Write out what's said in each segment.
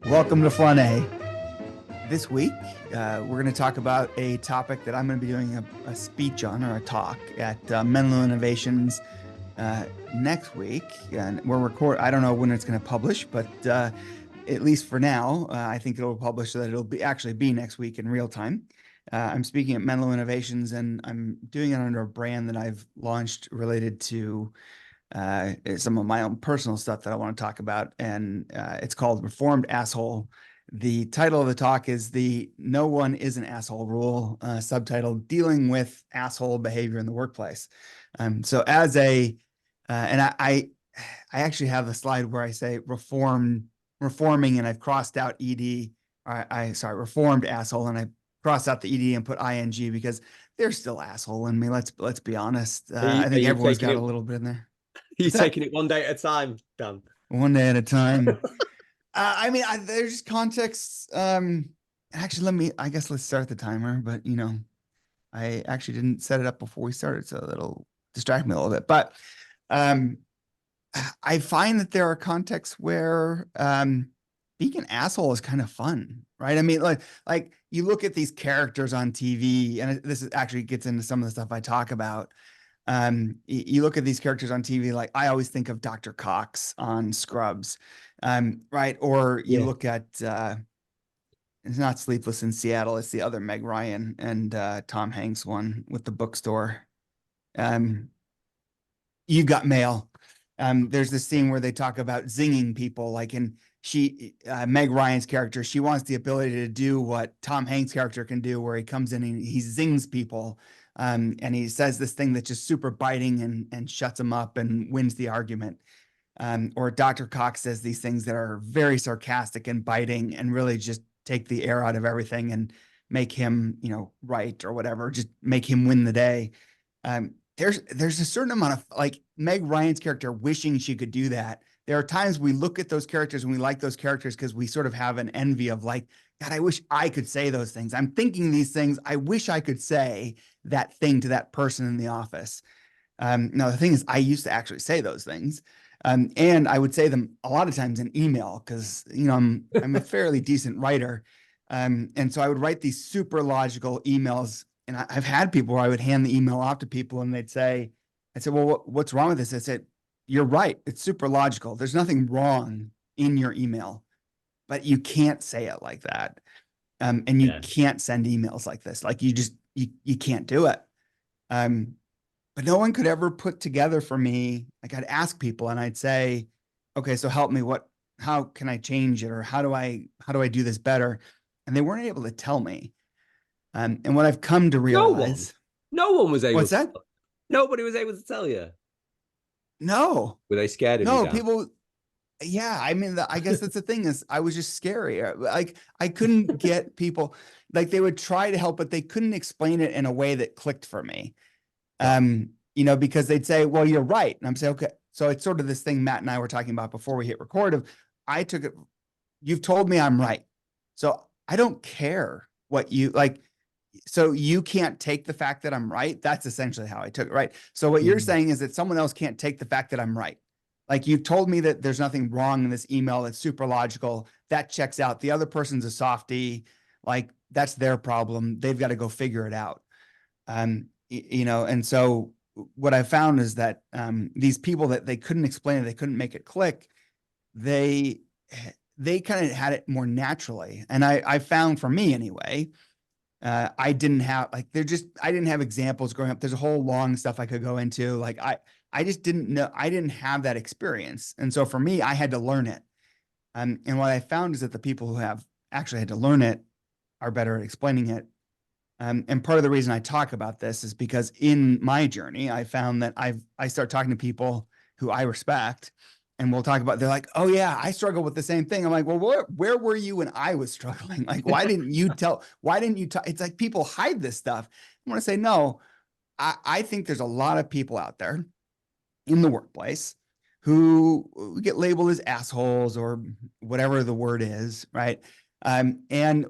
Welcome to Flâneurs. This week, we're going to talk about a topic that I'm going to be doing a speech on, or a talk at Menlo Innovations next week. And I don't know when it's going to publish, but at least for now, I think it'll publish so that it'll actually be next week in real time. I'm speaking at Menlo Innovations, and I'm doing it under a brand that I've launched related to some of my own personal stuff that I want to talk about. And it's called Reformed Asshole. The title of the talk is the No One is an Asshole Rule, subtitled Dealing with Asshole Behavior in the Workplace. So as and I actually have the slide where I say reforming, and I've crossed out ED, reformed asshole, and I crossed out the ED and put ING because they're still asshole in me. Let's be honest. I think everyone's got a little bit in there. You're taking it one day at a time, Dan. One day at a time. There's context. Actually, I guess let's start the timer, but I actually didn't set it up before we started, so that'll distract me a little bit. But I find that there are contexts where being an asshole is kind of fun, right? I mean, like you look at these characters on TV, and this actually gets into some of the stuff I talk about. You look at these characters on TV, like I always think of Dr. Cox on Scrubs, right? Or you look at, it's not Sleepless in Seattle, it's the other Meg Ryan and Tom Hanks one with the bookstore. You've Got Mail. There's this scene where they talk about zinging people, like Meg Ryan's character, she wants the ability to do what Tom Hanks' character can do, where he comes in and he zings people. And he says this thing that's just super biting and shuts them up and wins the argument. Or Dr. Cox says these things that are very sarcastic and biting and really just take the air out of everything and make him, right or whatever, just make him win the day. There's a certain amount of, like, Meg Ryan's character wishing she could do that. There are times we look at those characters and we like those characters because we sort of have an envy of, like, God, I wish I could say those things. I'm thinking these things. I wish I could say that thing to that person in the office. Now, the thing is, I used to actually say those things. And I would say them a lot of times in email because, I'm a fairly decent writer. And so I would write these super logical emails. And I've had people where I would hand the email off to people and I'd say, well, what's wrong with this? I said, you're right. It's super logical. There's nothing wrong in your email, but you can't say it like that. And you can't send emails like this. Like you can't do it. But no one could ever put together for me. Like I'd ask people and I'd say, okay, so help me. How can I change it? Or how do I do this better? And they weren't able to tell me. And what I've come to realize. No one was able. What's that? Nobody was able to tell you. No. Were they scared of you? No, people. Yeah, I mean, I guess that's the thing is I was just scary. Like I couldn't get people, like they would try to help, but they couldn't explain it in a way that clicked for me. Because they'd say, well, you're right. And I'm saying, okay. So it's sort of this thing Matt and I were talking about before we hit record of, I took it. You've told me I'm right. So I don't care what you like. So you can't take the fact that I'm right. That's essentially how I took it. Right. So what you're saying is that someone else can't take the fact that I'm right. Like you've told me that there's nothing wrong in this email. That's super logical. That checks out. The other person's a softie. Like that's their problem. They've got to go figure it out. And so what I found is that these people that they couldn't explain it, they couldn't make it click. They kind of had it more naturally. And I found for me anyway, I didn't have I didn't have examples growing up. There's a whole long stuff I could go into. Like I just didn't know, I didn't have that experience. And so for me, I had to learn it. And what I found is that the people who have actually had to learn it are better at explaining it. And part of the reason I talk about this is because in my journey, I found that I start talking to people who I respect, and we'll talk about, they're like, oh yeah, I struggle with the same thing. I'm like, well, where were you when I was struggling? Like, why didn't you talk? It's like people hide this stuff. I want to say, no, I think there's a lot of people out there in the workplace who get labeled as assholes or whatever the word is. Right. And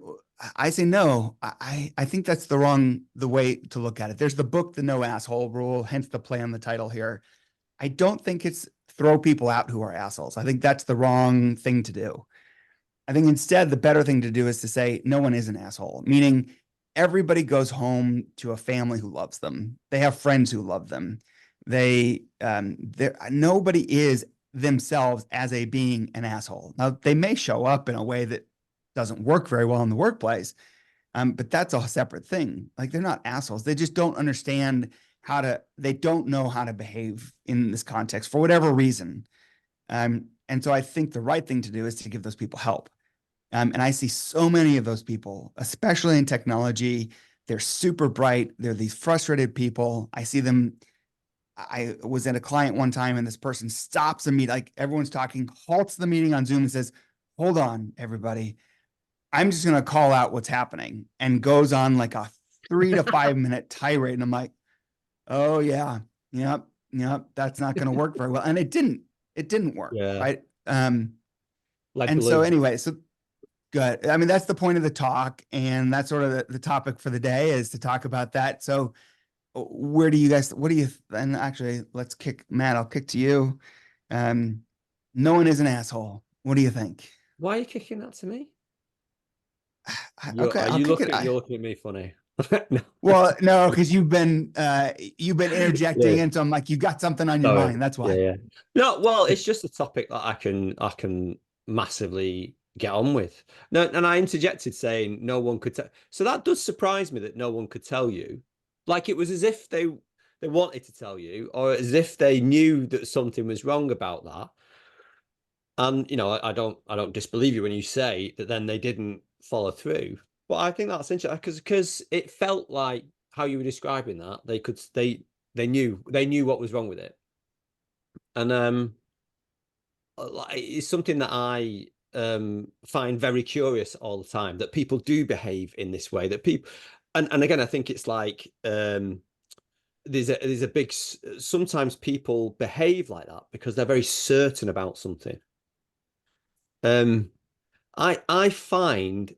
I say, no, I think that's the way to look at it. There's the book, The No Asshole Rule, hence the play on the title here. I don't think it's throw people out who are assholes. I think that's the wrong thing to do. I think instead the better thing to do is to say no one is an asshole, meaning everybody goes home to a family who loves them. They have friends who love them. Nobody is themselves as a being an asshole. Now they may show up in a way that doesn't work very well in the workplace, but that's a separate thing. Like they're not assholes. They just don't understand they don't know how to behave in this context for whatever reason. And so I think the right thing to do is to give those people help. And I see so many of those people, especially in technology. They're super bright. They're these frustrated people. I see them. I was at a client one time and this person stops a meeting, like everyone's talking, halts the meeting on Zoom and says, hold on, everybody. I'm just going to call out what's happening, and goes on like a 3 to 5 minute tirade. And I'm like, oh yeah, yep, that's not going to work very well. And it didn't work. Yeah. Right. Like And so anyway, so good. I mean, that's the point of the talk, and that's sort of the topic for the day, is to talk about that. So what do you, and actually Matt, I'll kick to you. No one is an asshole. What do you think? why are you kicking that to me? Okay, I'll kick it. You're looking at me funny. No. Well, no, because you've been interjecting, Yeah. and so I'm like, you got something on your mind. That's why. Yeah. No, well, it's just a topic that I can massively get on with. No, and I interjected saying no one could tell. So that does surprise me that no one could tell you. Like it was as if they wanted to tell you, or as if they knew that something was wrong about that. And I don't disbelieve you when you say that then they didn't follow through. But I think that's interesting because it felt like how you were describing that they knew what was wrong with it. And it's something that I find very curious all the time, that people do behave in this way, that people and again I think it's like there's a big, sometimes people behave like that because they're very certain about something. I find,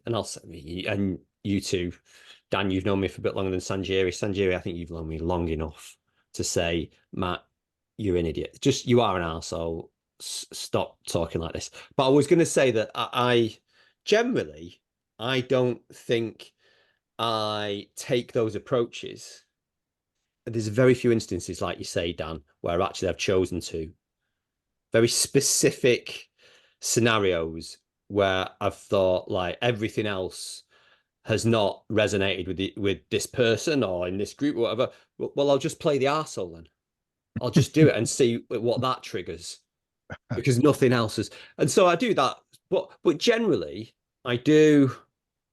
and I'll say, and you too, Dan, you've known me for a bit longer than Sanjiri. Sanjiri, I think you've known me long enough to say, Matt, you're an idiot. Just, you are an arsehole. Stop talking like this. But I was going to say that I generally, I don't think I take those approaches. There's very few instances, like you say, Dan, where actually I've chosen to. Very specific scenarios where I've thought like everything else has not resonated with this person or in this group or whatever. Well, I'll just play the arsehole then. I'll just do it and see what that triggers, because nothing else is. And so I do that. But generally, I do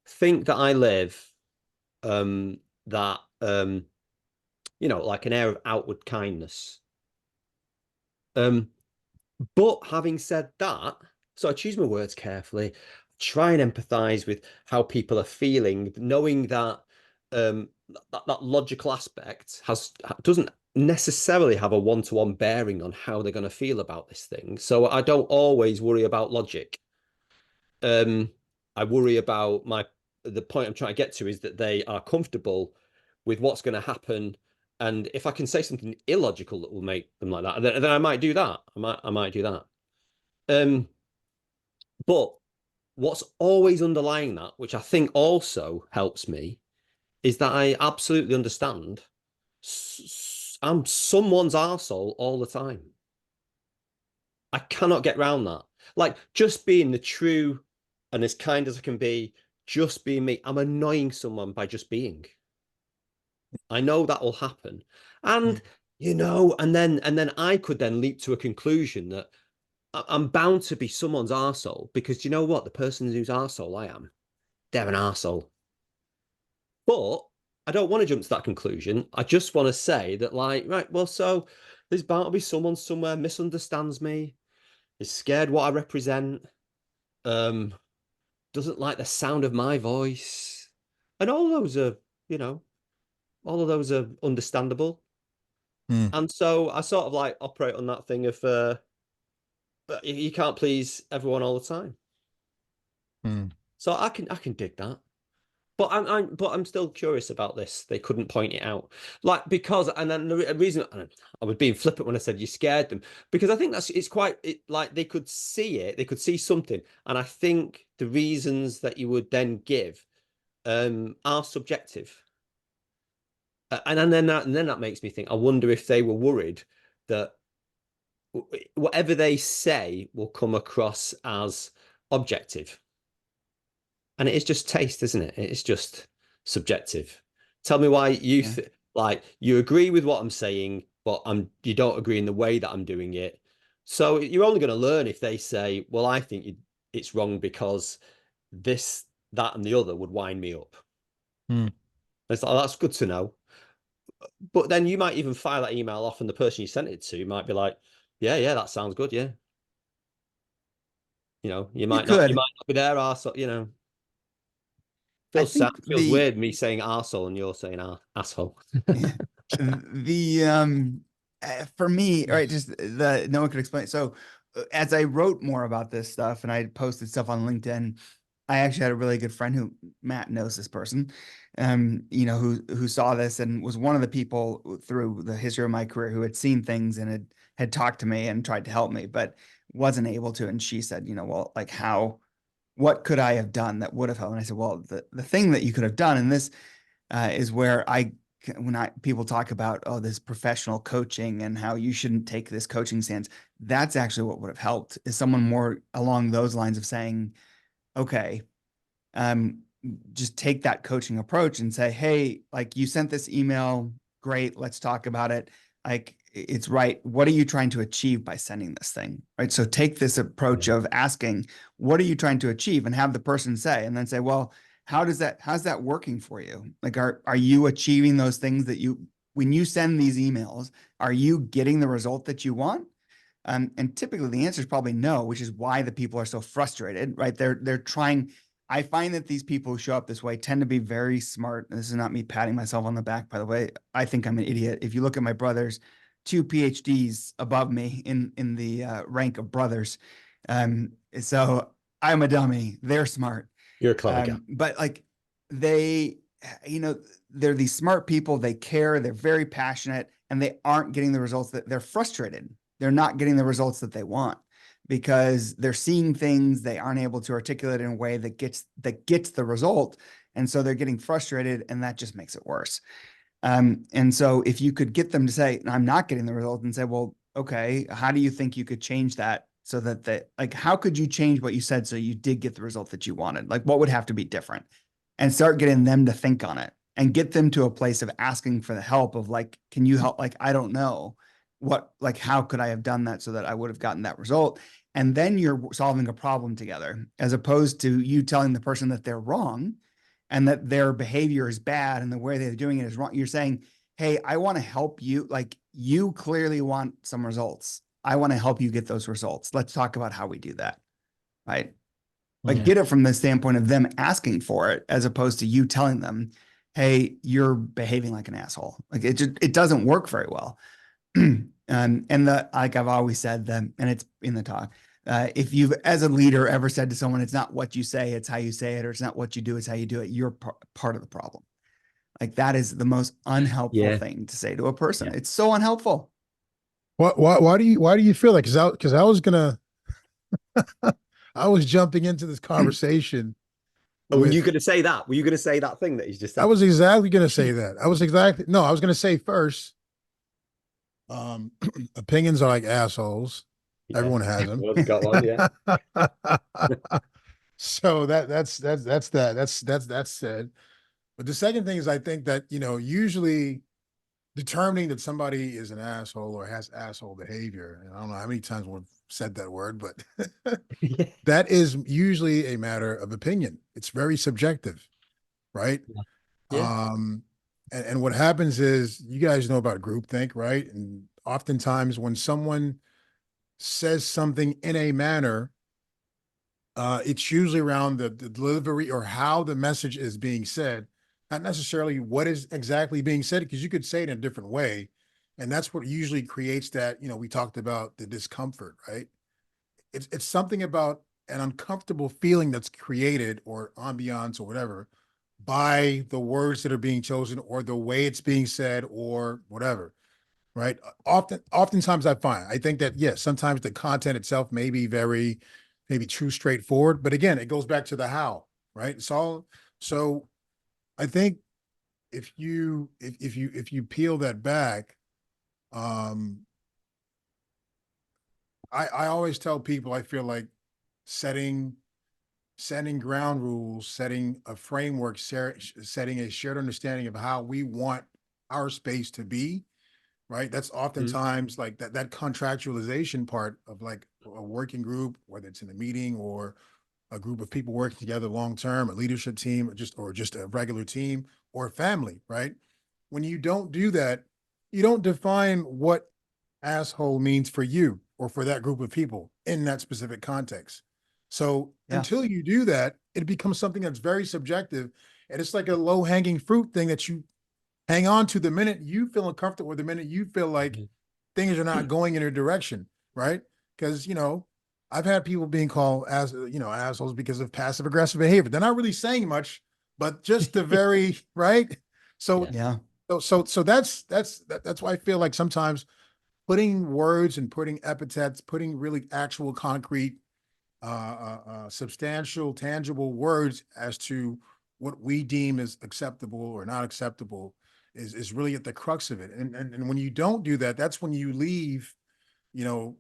think that I live that like an air of outward kindness. But having said that, so I choose my words carefully, try and empathize with how people are feeling, knowing that that logical aspect doesn't necessarily have a one-to-one bearing on how they're going to feel about this thing. So I don't always worry about logic. I worry about the point I'm trying to get to is that they are comfortable with what's going to happen. And if I can say something illogical that will make them like that, then I might do that. I might do that. But what's always underlying that, which I think also helps me, is that I absolutely understand I'm someone's arsehole all the time. I cannot get around that. Like just being the true and as kind as I can be, just being me. I'm annoying someone by just being. I know that will happen. And and then I could then leap to a conclusion that I'm bound to be someone's arsehole, because you know what? The person whose arsehole I am, they're an arsehole. But I don't want to jump to that conclusion. I just want to say that, like, right, well, so there's bound to be someone somewhere misunderstands me, is scared what I represent, doesn't like the sound of my voice. And all those are, all of those are understandable. And so I sort of like operate on that thing of but you can't please everyone all the time. So I can dig that. But I'm still curious about this. They couldn't point it out, like, because, and then the reason I was being flippant when I said you scared them, because I think it's quite like they could see it, they could see something, and I think the reasons that you would then give are subjective. And then that makes me think. I wonder if they were worried that whatever they say will come across as objective. And it is just taste, isn't it? It's just subjective. Tell me why Yeah. like you agree with what I'm saying, but you don't agree in the way that I'm doing it. So you're only going to learn if they say, "Well, I think it's wrong because this, that, and the other would wind me up." Hmm. It's like, that's good to know. But then you might even file that email off, and the person you sent it to might be like, "Yeah, yeah, that sounds good. Yeah." You You might could. not be there, arsehole, I think Feels weird me saying arsehole and you're saying asshole. yeah, the for me, right, just the no one could explain. So as I wrote more about this stuff and I posted stuff on LinkedIn, I actually had a really good friend who Matt knows this person, who saw this and was one of the people through the history of my career who had seen things and had talked to me and tried to help me, but wasn't able to. And she said, well, like what could I have done that would have helped? And I said, well, the thing that you could have done, and this is where when people talk about, oh, this professional coaching and how you shouldn't take this coaching stance, that's actually what would have helped, is someone more along those lines of saying, okay, um, just take that coaching approach and say, hey, like, you sent this email, great, let's talk about it. Like, it's right. What are you trying to achieve by sending this thing? Right. So take this approach of asking, what are you trying to achieve? And have the person say, and then say, well, how's that working for you? Like, are you achieving those things that when you send these emails, are you getting the result that you want? And typically the answer is probably no, which is why the people are so frustrated, right? They're trying. I find that these people who show up this way tend to be very smart. And this is not me patting myself on the back, by the way. I think I'm an idiot. If you look at my brothers, 2 PhDs above me in the rank of brothers. So I'm a dummy. They're smart. You're a clever guy. But like they, they're these smart people. They care. They're very passionate, and they aren't getting the results that they're frustrated. They're not getting the results that they want because they're seeing things they aren't able to articulate in a way that gets the result. And so they're getting frustrated, and that just makes it worse. And so if you could get them to say, I'm not getting the result, and say, well, okay, how do you think you could change that so that like, how could you change what you said so you did get the result that you wanted? Like, what would have to be different? And start getting them to think on it and get them to a place of asking for the help of like, can you help? Like, I don't know how could I have done that so that I would have gotten that result? And then you're solving a problem together, as opposed to you telling the person that they're wrong and that their behavior is bad and the way they're doing it is wrong. You're saying, hey, I want to help you. Like, you clearly want some results. I want to help you get those results. Let's talk about how we do that. Right. Like, get it from the standpoint of them asking for it, as opposed to you telling them, hey, you're behaving like an asshole. Like, it doesn't work very well. Like I've always said, and it's in the talk, if you've, as a leader, ever said to someone, it's not what you say, it's how you say it, or it's not what you do, it's how you do it, you're part of the problem. Like, that is the most unhelpful thing to say to a person. It's so unhelpful. Why do you feel like? Because I was gonna, I was jumping into this conversation. Were you going to say that? Were you going to say that thing that he's just said? I was exactly going to say that. I was going to say first, opinions are like assholes. Yeah. Everyone has them. Well, got one, yeah. So that's said. But the second thing is, I think that, usually determining that somebody is an asshole or has asshole behavior, and I don't know how many times we've said that word, but that is usually a matter of opinion. It's very subjective, right? Yeah. And what happens is, you guys know about groupthink, right? And oftentimes when someone says something in a manner, it's usually around the delivery or how the message is being said, not necessarily what is exactly being said, because you could say it in a different way. And that's what usually creates that, we talked about the discomfort, right? It's something about an uncomfortable feeling that's created, or ambiance or whatever, by the words that are being chosen or the way it's being said or whatever, right? Oftentimes I think that, yes, sometimes the content itself may be very, maybe too straightforward, but again, it goes back to the how, right? It's all, so I think if you peel that back, um, I always tell people, I feel like setting ground rules, setting a framework, setting a shared understanding of how we want our space to be, right? That's oftentimes like that contractualization part of like a working group, whether it's in a meeting or a group of people working together long term, a leadership team, or just a regular team or a family, right? When you don't do that, you don't define what asshole means for you or for that group of people in that specific context. So Yeah. until you do that, it becomes something that's very subjective. And it's like a low hanging fruit thing that you hang on to the minute you feel uncomfortable or the minute you feel like things are not going in a direction, right? Because, I've had people being called as, assholes because of passive aggressive behavior. They're not really saying much, but just the very, right? So, Yeah. so that's why I feel like sometimes putting words and putting epithets, putting really actual concrete, substantial, tangible words as to what we deem as acceptable or not acceptable is really at the crux of it. And when you don't do that, that's when you leave, you know,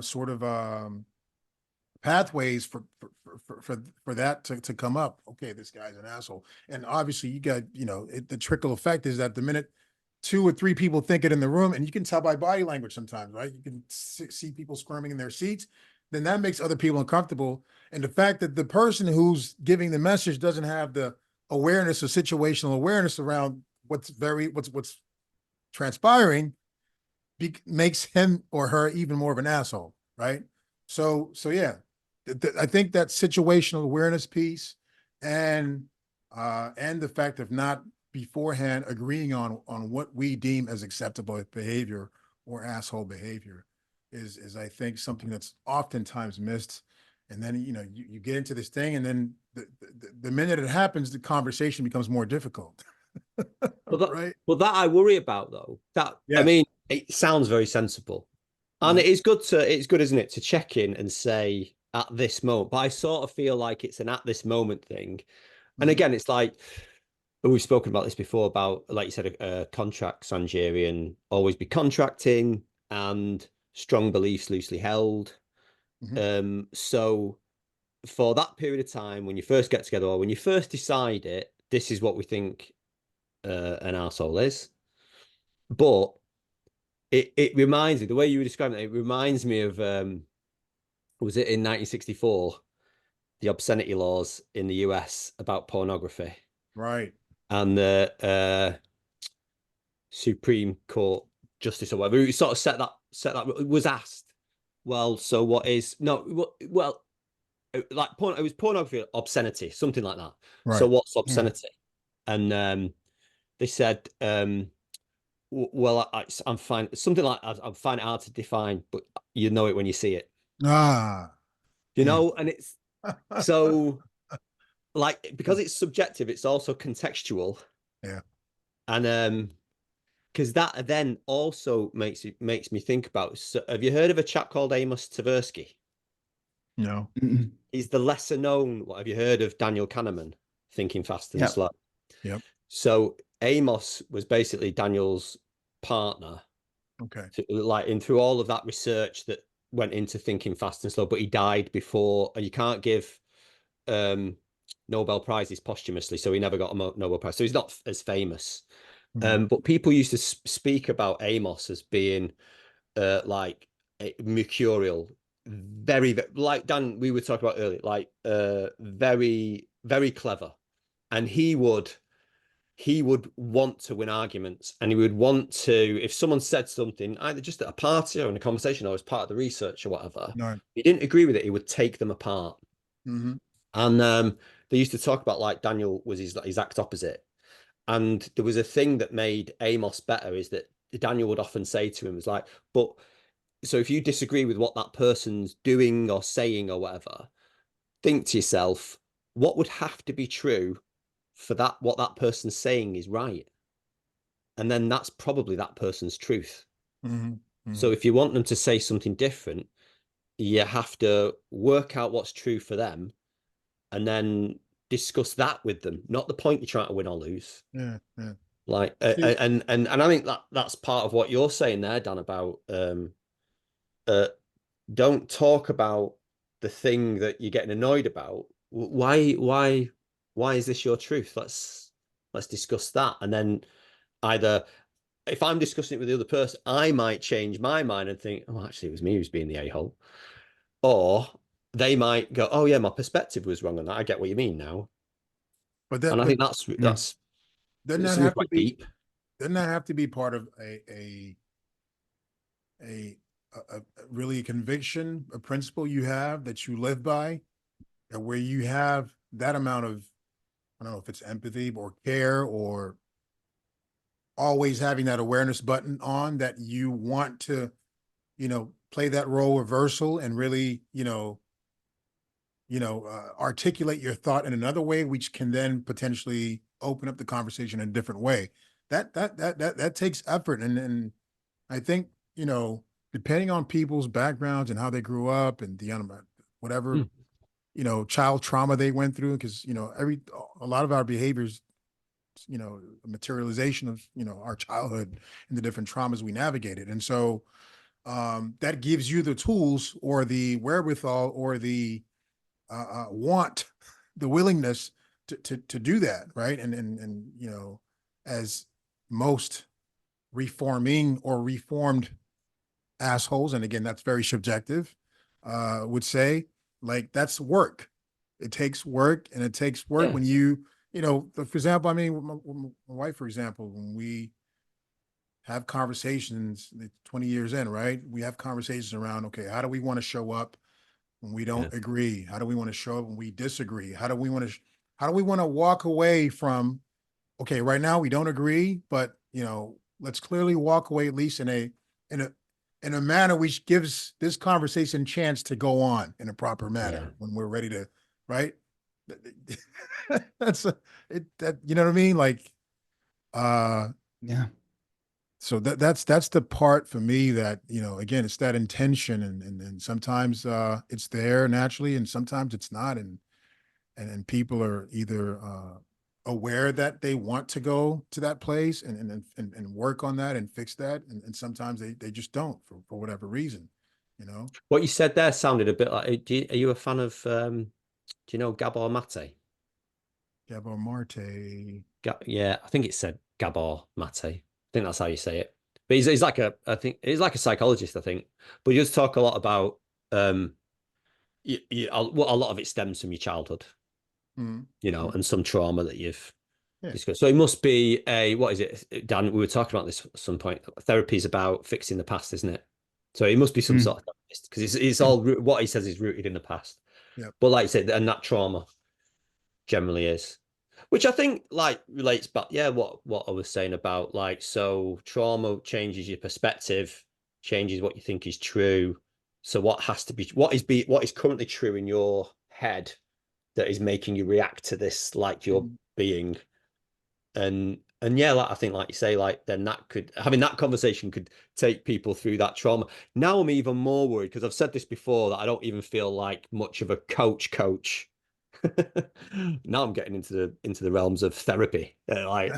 sort of pathways for that to come up. Okay, this guy's an asshole, and obviously you got the trickle effect is that the minute two or three people think it in the room, and you can tell by body language sometimes, right? You can see people squirming in their seats, then that makes other people uncomfortable. And the fact that the person who's giving the message doesn't have the awareness or situational awareness around what's transpiring makes him or her even more of an asshole, right? So yeah, I think that situational awareness piece and the fact of not beforehand agreeing on what we deem as acceptable behavior or asshole behavior is I think something that's oftentimes missed. And then you get into this thing, and then the minute it happens, the conversation becomes more difficult. Right? But that I worry about though. That I Yes. mean, it sounds very sensible. And Mhm. it's good, isn't it, to check in and say at this moment. But I sort of feel like it's an at this moment thing. And Mhm. again, it's like we've spoken about this before about, like you said, contracts, Sanjiri, and always be contracting and strong beliefs loosely held. Mhm. So for that period of time, when you first get together or when you first decide it, this is what we think an arsehole is. But it reminds me, the way you were describing it reminds me of was it in 1964, the obscenity laws in the US about pornography, Right. and the Supreme Court justice or whatever who sort of set that was asked, well, so what is no well like porn, it was pornography, obscenity, something like that. So Right. what's Yeah. obscenity? And they said, well, I'm fine. Something like I find it hard to define, but you know it when you see it, Ah. Yeah. and it's so like because it's subjective, it's also contextual, Yeah. and because that then also makes me think about. So have you heard of a chap called Amos Tversky? No. Mm-mm. He's the lesser known. What have you heard of Daniel Kahneman, Thinking Fast and Yep. Slow? Yep. So Amos was basically Daniel's partner, Okay. like in through all of that research that went into Thinking Fast and Slow, but he died before, and you can't give um, Nobel Prizes posthumously, so he never got a Nobel Prize. So he's not as famous. Mhm. But people used to speak about Amos as being like mercurial, very, like Dan we were talking about earlier, like very, very clever, and he would want to win arguments, and he would want to, if someone said something either just at a party or in a conversation or as part of the research or whatever, No. he didn't agree with it, he would take them apart. Mm-hmm. And they used to talk about like Daniel was his exact opposite. And there was a thing that made Amos better is that Daniel would often say to him, was like, but so if you disagree with what that person's doing or saying or whatever, think to yourself, what would have to be true for that, what that person's saying is right. And then that's probably that person's truth. So if you want them to say something different, you have to work out what's true for them and then discuss that with them, not the point you're trying to win or lose. Yeah, yeah. Like, See, and I think that's part of what you're saying there, Dan, about don't talk about the thing that you're getting annoyed about. Why is this your truth? Let's discuss that. And then either if I'm discussing it with the other person, I might change my mind and think, oh, actually, it was me who's being the a-hole. Or they might go, oh yeah, my perspective was wrong on that. I get what you mean now. And I think that's doesn't that something have to quite be, deep. doesn't that have to be part of a really a conviction, a principle you have that you live by, and where you have that amount of, I don't know if it's empathy or care or always having that awareness button on, that you want to, play that role reversal and really, articulate your thought in another way, which can then potentially open up the conversation in a different way. That takes effort. And I think, depending on people's backgrounds and how they grew up and the whatever, child trauma they went through, because, a lot of our behaviors, a materialization of, our childhood and the different traumas we navigated. And so that gives you the tools or the wherewithal or the want, the willingness to do that, right? And as most reforming or reformed assholes, and again, that's very subjective, would say, like, that's work. It takes work, and it takes work when for example, I mean, with my wife, for example, when we have conversations 20 years in, right? We have conversations around, okay, how do we want to show up when we don't agree? How do we want to show up when we disagree? How do we want to walk away from, okay, right now we don't agree, but let's clearly walk away at least in a manner which gives this conversation chance to go on in a proper manner when we're ready to, right? That you know what I mean? Like, yeah. so that's the part for me that, again, it's that intention, and sometimes it's there naturally and sometimes it's not. And people are either aware that they want to go to that place and work on that and fix that. And sometimes they just don't for whatever reason, What you said there sounded a bit like, are you a fan of, do you know Gabor Mate? Gabor Marte. Yeah, I think it said Gabor Mate. I think that's how you say it. But he's like I think he's like a psychologist, I think. But he does talk a lot about a lot of it stems from your childhood, and some trauma that you've discussed. So it must be what is it, Dan? We were talking about this at some point. Therapy is about fixing the past, isn't it? So it must be some sort of therapist, because it's all what he says is rooted in the past. Yeah. But like you said, and that trauma generally is. Which I think like relates back, what I was saying about, like, so trauma changes your perspective, changes what you think is true. So what is currently true in your head that is making you react to this like you're being. And like I think, like you say, like then having that conversation could take people through that trauma. Now I'm even more worried, because I've said this before, that I don't even feel like much of a coach. Now I'm getting into the realms of therapy, like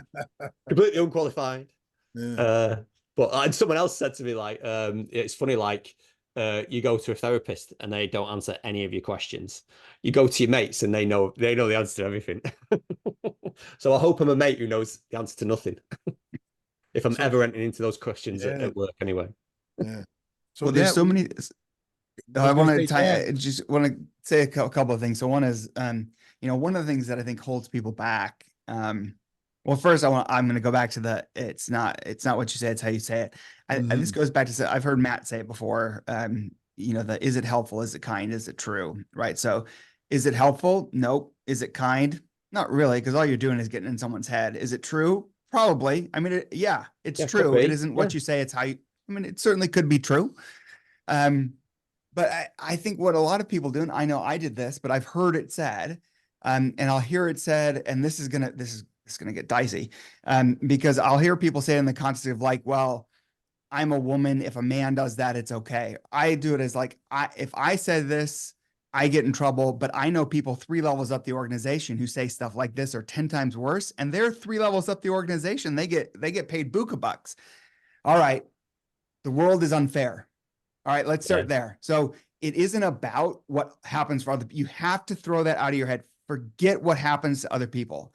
completely unqualified. But someone else said to me, like, it's funny, like, you go to a therapist and they don't answer any of your questions. You go to your mates and they know the answer to everything. So I hope I'm a mate who knows the answer to nothing. If I'm ever entering into those questions at work, anyway. Yeah. So Well, there's so many. I want to Dan, just want to say a couple of things. So one is, one of the things that I think holds people back. Well, first I'm going to go back to it's not what you say, it's how you say it. This goes back to, I've heard Matt say it before. Is it helpful? Is it kind? Is it true? Right. So is it helpful? Nope. Is it kind? Not really. Because all you're doing is getting in someone's head. Is it true? Probably. I mean, it's true. It isn't what you say. It's how you, it certainly could be true. But I think what a lot of people do, and I know I did this, but I've heard it said, And I'll hear it said, and this is gonna get dicey, because I'll hear people say in the context of like, well, I'm a woman. If a man does that, it's okay. I do it as like, if I said this, I get in trouble, but I know people 3 levels up the organization who say stuff like this or 10 times worse, and they're 3 levels up the organization. They get paid buka bucks. All right. The world is unfair. All right, let's start there. So it isn't about what happens for other. You have to throw that out of your head. Forget what happens to other people.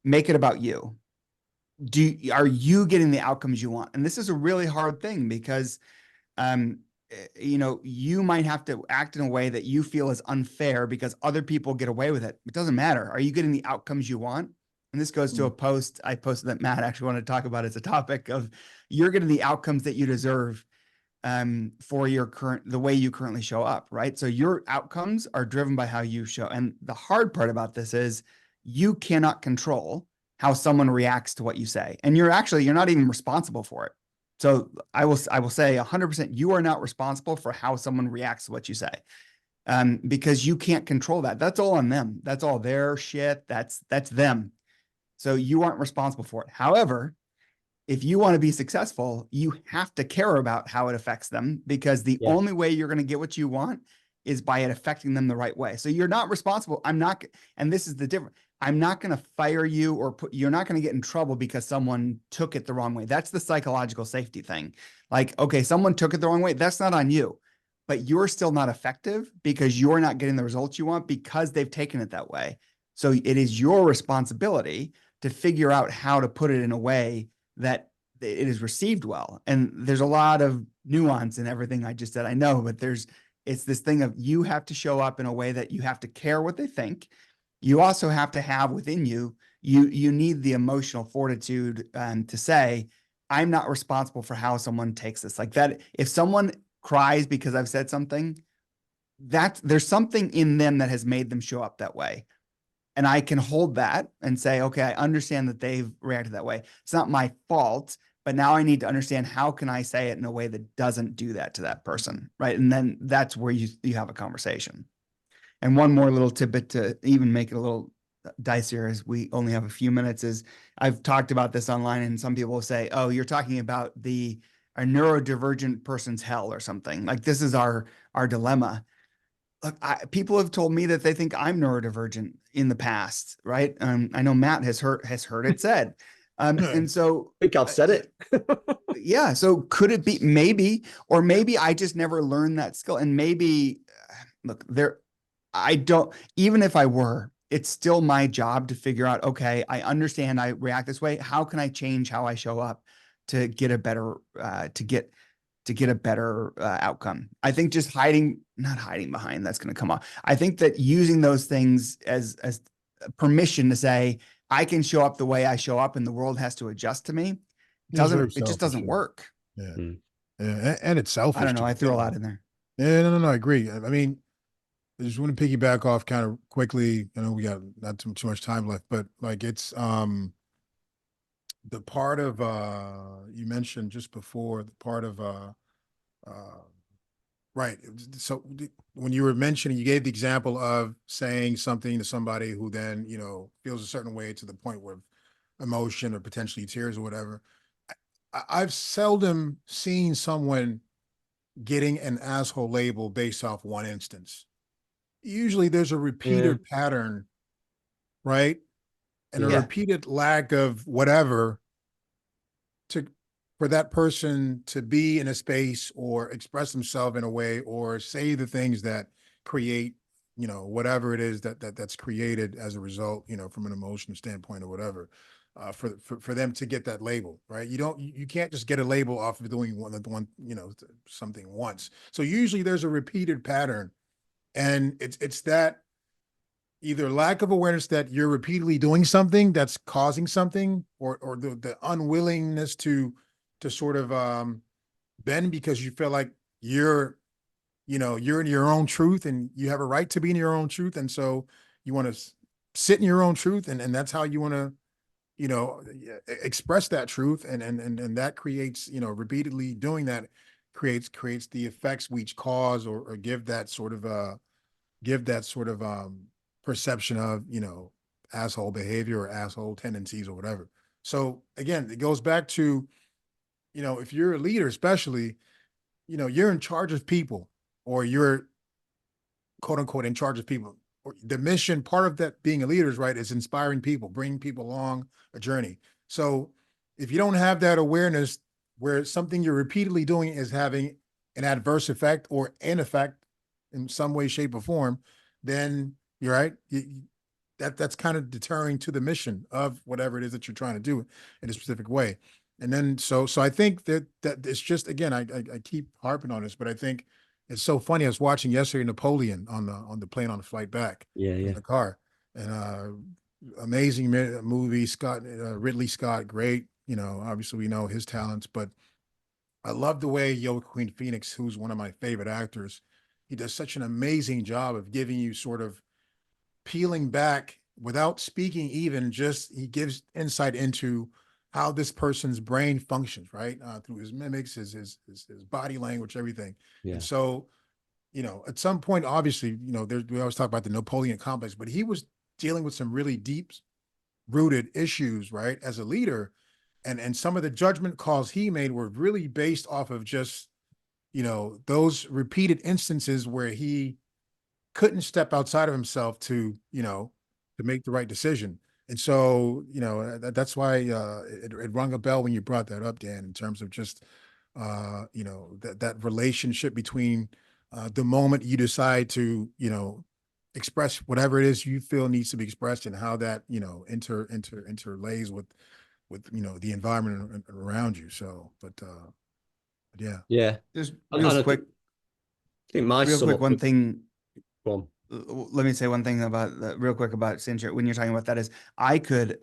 Make it about you. Are you getting the outcomes you want? And this is a really hard thing because, you might have to act in a way that you feel is unfair because other people get away with it. It doesn't matter. Are you getting the outcomes you want? And this goes to a post I posted that Matt actually wanted to talk about as a topic of you're getting the outcomes that you deserve for the way you currently show up, right? So your outcomes are driven by how you show. And the hard part about this is you cannot control how someone reacts to what you say. And you're not even responsible for it. So I will say 100%, you are not responsible for how someone reacts to what you say. Because you can't control that. That's all on them. That's all their shit. That's them. So you aren't responsible for it. However, if you want to be successful, you have to care about how it affects them because the only way you're going to get what you want is by it affecting them the right way. So you're not responsible. And this is the difference. I'm not going to fire you or you're not going to get in trouble because someone took it the wrong way. That's the psychological safety thing. Like, okay, someone took it the wrong way. That's not on you, but you're still not effective because you're not getting the results you want because they've taken it that way. So it is your responsibility to figure out how to put it in a way that it is received well. And there's a lot of nuance in everything I just said. I know, but it's this thing of you have to show up in a way that you have to care what they think. You also have to have within you need the emotional fortitude to say, I'm not responsible for how someone takes this. Like that, if someone cries because I've said something, there's something in them that has made them show up that way. And I can hold that and say, okay, I understand that they've reacted that way. It's not my fault, but now I need to understand how can I say it in a way that doesn't do that to that person, right? And then that's where you have a conversation. And one more little tidbit to even make it a little dicier as we only have a few minutes is I've talked about this online and some people will say, oh, you're talking about a neurodivergent person's hell or something. Like this is our dilemma. Look, people have told me that they think I'm neurodivergent in the past, right? I know Matt has heard it said. And so I think I've said it. yeah. So could it be maybe, or maybe I just never learned that skill. And maybe look, even if I were, it's still my job to figure out, okay, I understand I react this way. How can I change how I show up to get a better, outcome? I think just not hiding behind, that's going to come off. I think that using those things as permission to say, I can show up the way I show up and the world has to adjust to me. It just doesn't work. Yeah. Yeah. And it's selfish. I don't know. I threw a lot in there. Yeah, no, I agree. I mean, I just want to piggyback off kind of quickly. I know we got not too much time left, but like it's the part of you mentioned just before the part of right. So when you were mentioning, you gave the example of saying something to somebody who then, feels a certain way to the point where emotion or potentially tears or whatever. I've seldom seen someone getting an asshole label based off one instance. Usually there's a repeated pattern, right? And a repeated lack of whatever for that person to be in a space or express themselves in a way or say the things that create, whatever it is that's created as a result, from an emotional standpoint or whatever, for them to get that label, right? You can't just get a label off of doing one, something once. So usually there's a repeated pattern, and it's that either lack of awareness that you're repeatedly doing something that's causing something, or the unwillingness to sort of bend because you feel like you're in your own truth and you have a right to be in your own truth. And so you want to sit in your own truth, and that's how you want to, express that truth. And that creates, repeatedly doing that creates the effects which cause or give that sort of perception of, asshole behavior or asshole tendencies or whatever. So again, it goes back to, if you're a leader, especially, you're in charge of people, or you're quote unquote in charge of people. The mission, part of that being a leader is right, is inspiring people, bringing people along a journey. So if you don't have that awareness where something you're repeatedly doing is having an adverse effect or an effect in some way, shape, or form, then you're right. That's kind of deterring to the mission of whatever it is that you're trying to do in a specific way. And then so I think that it's just, again, I keep harping on this, but I think it's so funny. I was watching yesterday Napoleon on the plane on the flight back Yeah, in yeah. the car, and amazing movie. Scott Ridley Scott, great. Obviously we know his talents, but I love the way Joaquin Phoenix, who's one of my favorite actors, he does such an amazing job of giving you sort of peeling back without speaking, even just he gives insight into how this person's brain functions, right? Through his mimics, his body language, everything. Yeah. And so, at some point, obviously, we always talk about the Napoleon complex, but he was dealing with some really deep rooted issues, right? As a leader. And some of the judgment calls he made were really based off of just, those repeated instances where he couldn't step outside of himself to make the right decision. And so that's why it rung a bell when you brought that up, Dan, in terms of just that relationship between the moment you decide to express whatever it is you feel needs to be expressed, and how that interlays with the environment around you. So but yeah. Yeah. Just And real I quick, think my real sum quick, up one would thing. go on. Let me say one thing about real quick about Sinja. When you're talking about that, is I could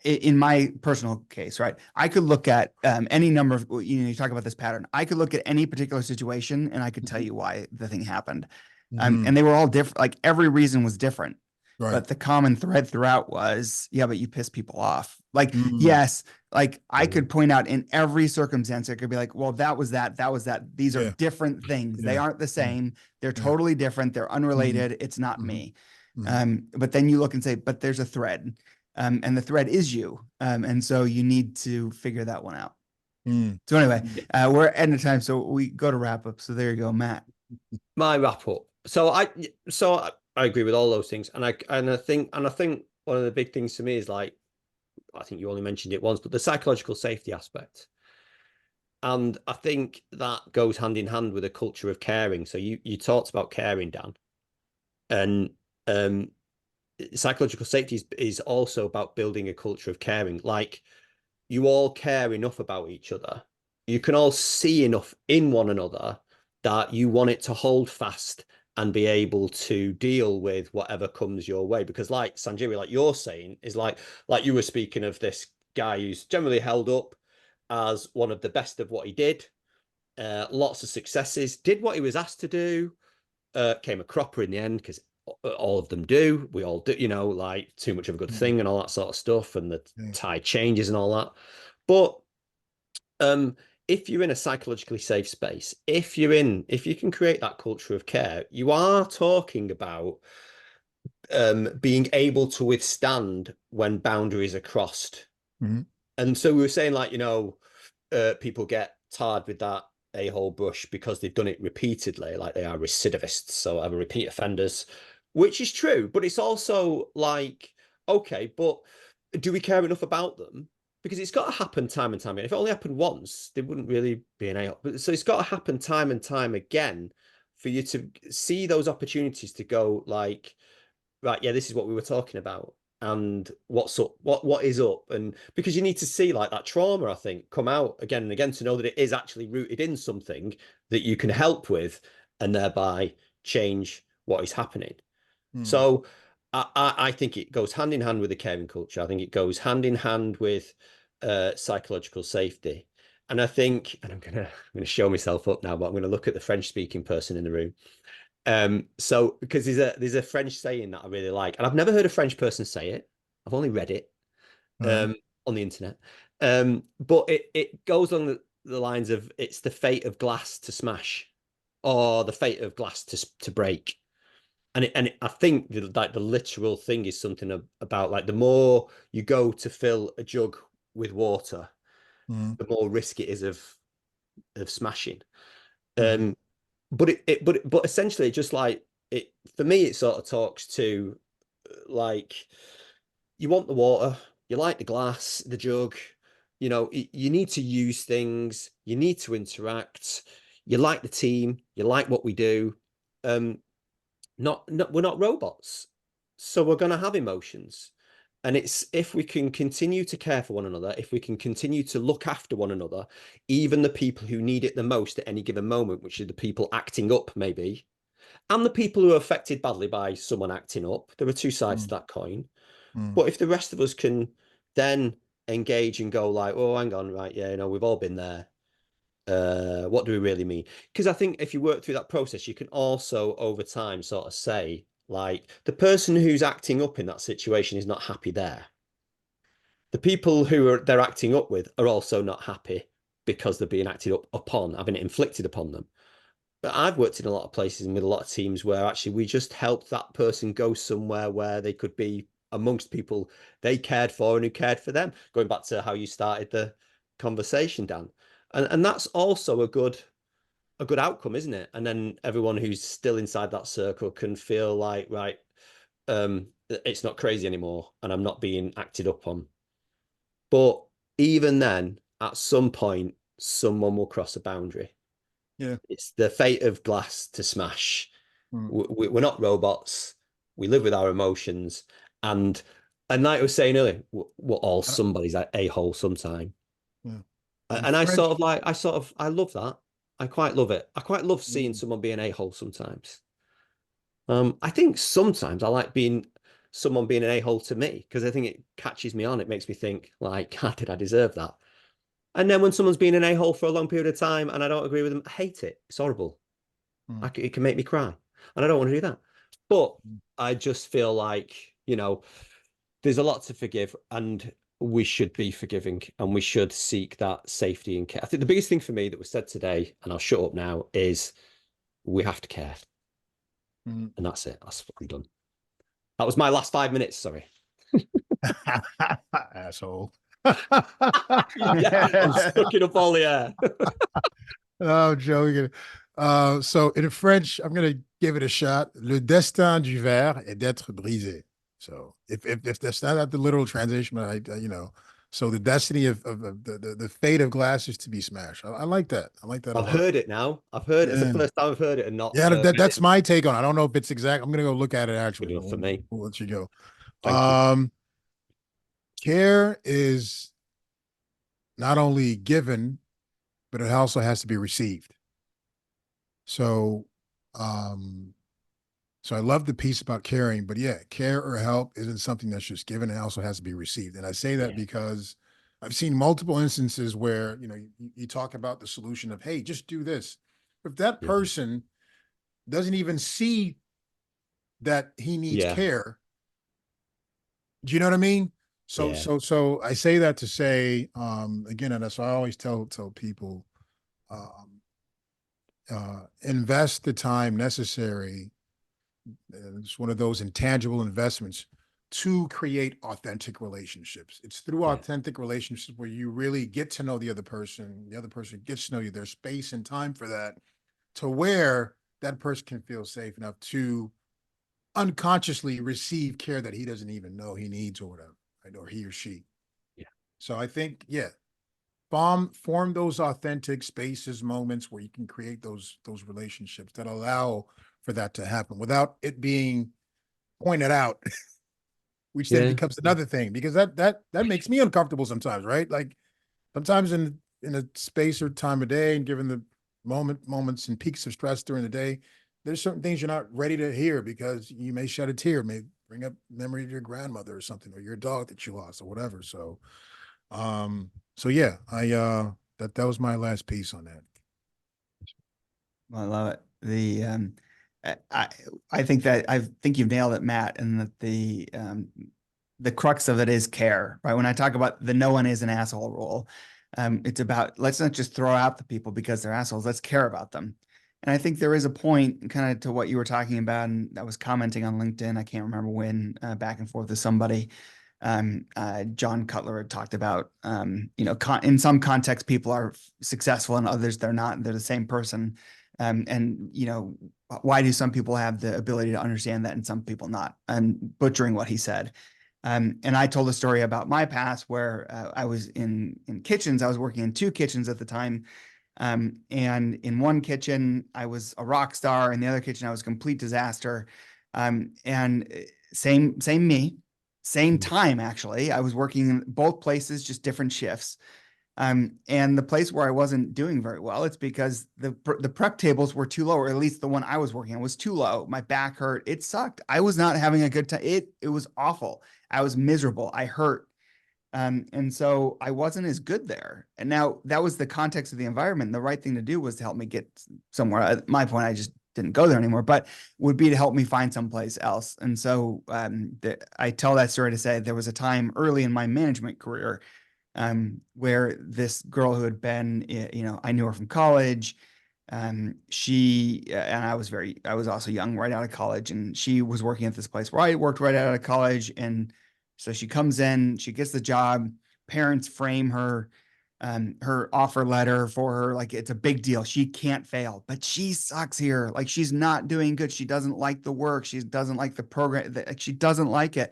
in my personal case, right? I could look at any number of, you talk about this pattern. I could look at any particular situation and I could tell you why the thing happened. Mhm. And they were all different. Like every reason was different. Right. But the common thread throughout was, yeah, but you piss people off. Like, Mm. yes, like I Yeah. could point out in every circumstance, it could be like, well, that was that. These are Yeah. different things. They Yeah. aren't the same. They're Yeah. totally different. They're unrelated. It's not Mhm. me. Mhm. But then you look and say, but there's a thread. And the thread is you. And so you need to figure that one out. Mm. So anyway, we're at end of time. So we go to wrap up. So there you go, Matt. My wrap up. So I agree with all those things, and I think one of the big things to me is, like, I think you only mentioned it once, but the psychological safety aspect. And I think that goes hand in hand with a culture of caring. So you talked about caring, Dan, and psychological safety is also about building a culture of caring. Like, you all care enough about each other. You can all see enough in one another that you want it to hold fast and be able to deal with whatever comes your way. Because, like Sanjiri, like you're saying, is like you were speaking of this guy who's generally held up as one of the best of what he did, lots of successes, did what he was asked to do, came a cropper in the end, because all of them do. We all do, like too much of a good thing and all that sort of stuff, and the tide changes and all that. But if you're in a psychologically safe space, if you can create that culture of care, you are talking about being able to withstand when boundaries are crossed. Mm-hmm. And so we were saying, like, people get tarred with that a-hole brush because they've done it repeatedly, like they are recidivists, so have repeat offenders, which is true. But it's also like, okay, but do we care enough about them? Because it's got to happen time and time again. If it only happened once, they wouldn't really be an a-hole. So it's got to happen time and time again for you to see those opportunities to go, like, right, yeah, this is what we were talking about, and what's up, what is up. And because you need to see, like, that trauma, I think, come out again and again to know that it is actually rooted in something that you can help with, and thereby change what is happening. So I think it goes hand in hand with the caring culture. I think it goes hand in hand with psychological safety. And I think, and I'm gonna show myself up now, but I'm gonna look at the French speaking person in the room. So because there's a French saying that I really like, and I've never heard a French person say it. I've only read it on the internet. But it goes on the lines of, it's the fate of glass to smash, or the fate of glass to break. I think like the literal thing is something about like the more you go to fill a jug with water, Mm, the more risk it is of smashing. mm, But essentially, just like it for me, it sort of talks to like you want the water, you like the glass, the jug, you know, you need to use things, you need to interact, you like the team, you like what we do. Um, we're not robots, so we're going to have emotions. And it's if we can continue to care for one another, if we can continue to look after one another, even the people who need it the most at any given moment, which are the people acting up, maybe, and the people who are affected badly by someone acting up. There are two sides to mm, that coin. mm. But if the rest of us can then engage and go like, oh, hang on, right, yeah, you know, we've all been there. What do we really mean? Because I think if you work through that process, you can also over time sort of say, like, the person who's acting up in that situation is not happy there. The people who are they're acting up with are also not happy because they're being acted up upon, having it inflicted upon them. But I've worked in a lot of places and with a lot of teams where actually we just helped that person go somewhere where they could be amongst people they cared for and who cared for them. Going back to how you started the conversation, Dan. And that's also a good outcome, isn't it? And then everyone who's still inside that circle can feel like, right, it's not crazy anymore and I'm not being acted up on. But even then, at some point, someone will cross a boundary. Yeah. It's the fate of glass to smash. Mm. We're not robots. We live with our emotions, and like I was saying earlier, we're all I don't- somebody's a-hole sometime. yeah. In And I French, I love that. I quite love it. I quite love seeing mm, someone be an a-hole sometimes. I think sometimes I like being someone being an a-hole to me because I think it catches me on. It makes me think like, how did I deserve that? And then when someone's been an a-hole for a long period of time and I don't agree with them, I hate it. It's horrible. mm, It can make me cry, and I don't want to do that. But mm. I just feel like, you know, there's a lot to forgive, and we should be forgiving, and we should seek that safety and care. I think the biggest thing for me that was said today, and I'll shut up now, is we have to care, Mm. and that's it. I'm done. That was my last 5 minutes. Sorry. Asshole. Yeah, I'm sucking up all the air. Oh, Joe. So in French, I'm gonna give it a shot. Le destin du verre est d'être brisé. So if that's not the literal translation, but so the destiny of the fate of glass is to be smashed. I like that. I like that a I've lot. heard it now. I've heard it. It's the Yeah. first time I've heard it and not Yeah, read that's it. my take on it. I don't know if it's exact. I'm gonna go look at it Good actually. enough for me. We'll let you go. Thank you. Care is not only given, but it also has to be received. So, um, so I love the piece about caring, but yeah, care or help isn't something that's just given. It also has to be received. And I say that Yeah. because I've seen multiple instances where, you talk about the solution of, hey, just do this. If that Yeah. person doesn't even see that he needs Yeah. care, do you know what I mean? So, Yeah. so I say that to say, again, and that's why I always tell people, um, invest the time necessary. It's one of those intangible investments to create authentic relationships. It's through Yeah. authentic relationships where you really get to know the other person gets to know you. There's space and time for that, to where that person can feel safe enough to unconsciously receive care that he doesn't even know he needs or whatever, right? Or he or she. Yeah. So I think, yeah, form those authentic spaces, moments where you can create those relationships that allow for that to happen without it being pointed out, which then Yeah. becomes another thing, because that makes me uncomfortable sometimes, right? Like sometimes in a space or time of day, and given the moments and peaks of stress during the day, there's certain things you're not ready to hear because you may shed a tear, may bring up memory of your grandmother or something, or your dog that you lost or whatever. So yeah, that was my last piece on that. I love it. I think you've nailed it, Matt, and that the crux of it is care, right? When I talk about the no one is an asshole rule, it's about, let's not just throw out the people because they're assholes. Let's care about them. And I think there is a point kind of to what you were talking about. And I was commenting on LinkedIn. I can't remember when, back and forth with somebody. John Cutler had talked about, in some contexts, people are successful and others they're not. They're the same person. And why do some people have the ability to understand that and some people not? I'm butchering what he said. And I told a story about my past where I was in kitchens. I was working in 2 kitchens at the time. And in one kitchen, I was a rock star. In the other kitchen, I was a complete disaster. And same me, same time, actually. I was working in both places, just different shifts. And the place where I wasn't doing very well, it's because the prep tables were too low, or at least the one I was working on was too low. My back hurt. It sucked. I was not having a good time. It was awful. I was miserable. I hurt. And so I wasn't as good there. And now that was the context of the environment. The right thing to do was to help me get somewhere. At my point, I just didn't go there anymore, but would be to help me find someplace else. And so I tell that story to say there was a time early in my management career where this girl who had been, I knew her from college. She and I was also young, right out of college, and she was working at this place where I worked right out of college. And so she comes in, she gets the job, parents frame her offer letter for her like it's a big deal. She can't fail, but she sucks here. Like she's not doing good. She doesn't like the work. She doesn't like the program. She doesn't like it.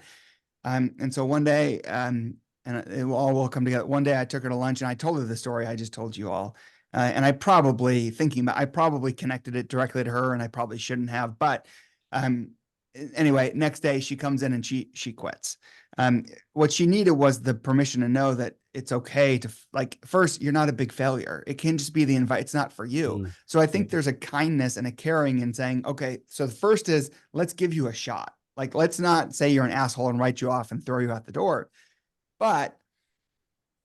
And so one day, and it all will come together. One day I took her to lunch and I told her the story I just told you all. And I probably connected it directly to her and I probably shouldn't have, but anyway, next day she comes in and she quits. What she needed was the permission to know that it's okay to first, you're not a big failure. It can just be the invite. It's not for you. So I think there's a kindness and a caring in saying, okay, so the first is let's give you a shot. Like, let's not say you're an asshole and write you off and throw you out the door. But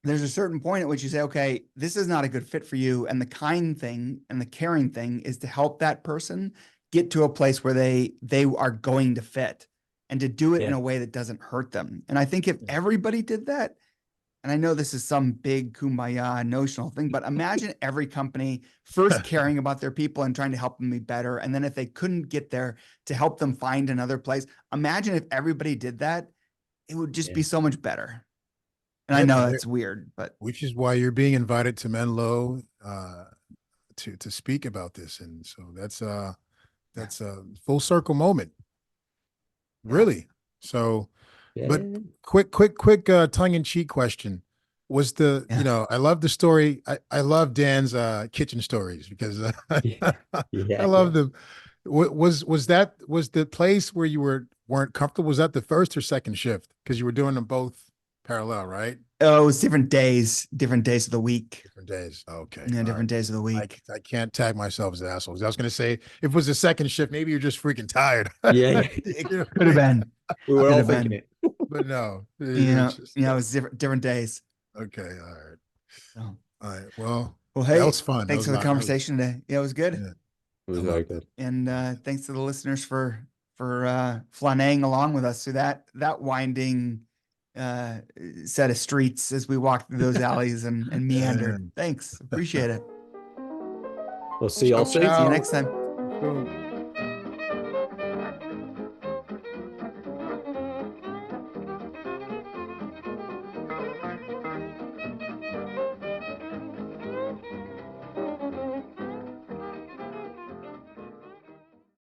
there's a certain point at which you say, okay, this is not a good fit for you. And the kind thing and the caring thing is to help that person get to a place where they are going to fit and to do it in a way that doesn't hurt them. And I think if everybody did that, and I know this is some big kumbaya notional thing, but imagine every company first caring about their people and trying to help them be better. And then if they couldn't get there, to help them find another place. Imagine if everybody did that, it would just be so much better. And I know that's weird, but which is why you're being invited to Menlo to speak about this. And so that's a full circle moment. Really. So, but quick tongue-in-cheek question. Was I love the story. I love Dan's kitchen stories because I love them. Was the place where you weren't comfortable? Was that the first or second shift? Because you were doing them both parallel, right? Oh, it's different days of the week. Different days. Okay. Yeah, different days of the week. I can't tag myself as assholes. I was going to say, if it was a second shift, maybe you're just freaking tired. It could have been. We were all thinking it. But no. It's different days. Okay. All right. So. All right. Well, hey, that was fun. Thanks for the conversation today. Yeah, it was good. Yeah. It was very good. And thanks to the listeners for flanaying along with us through that winding set of streets as we walked through those alleys and meandered. Thanks. Appreciate it. We'll see you all soon. See you next time.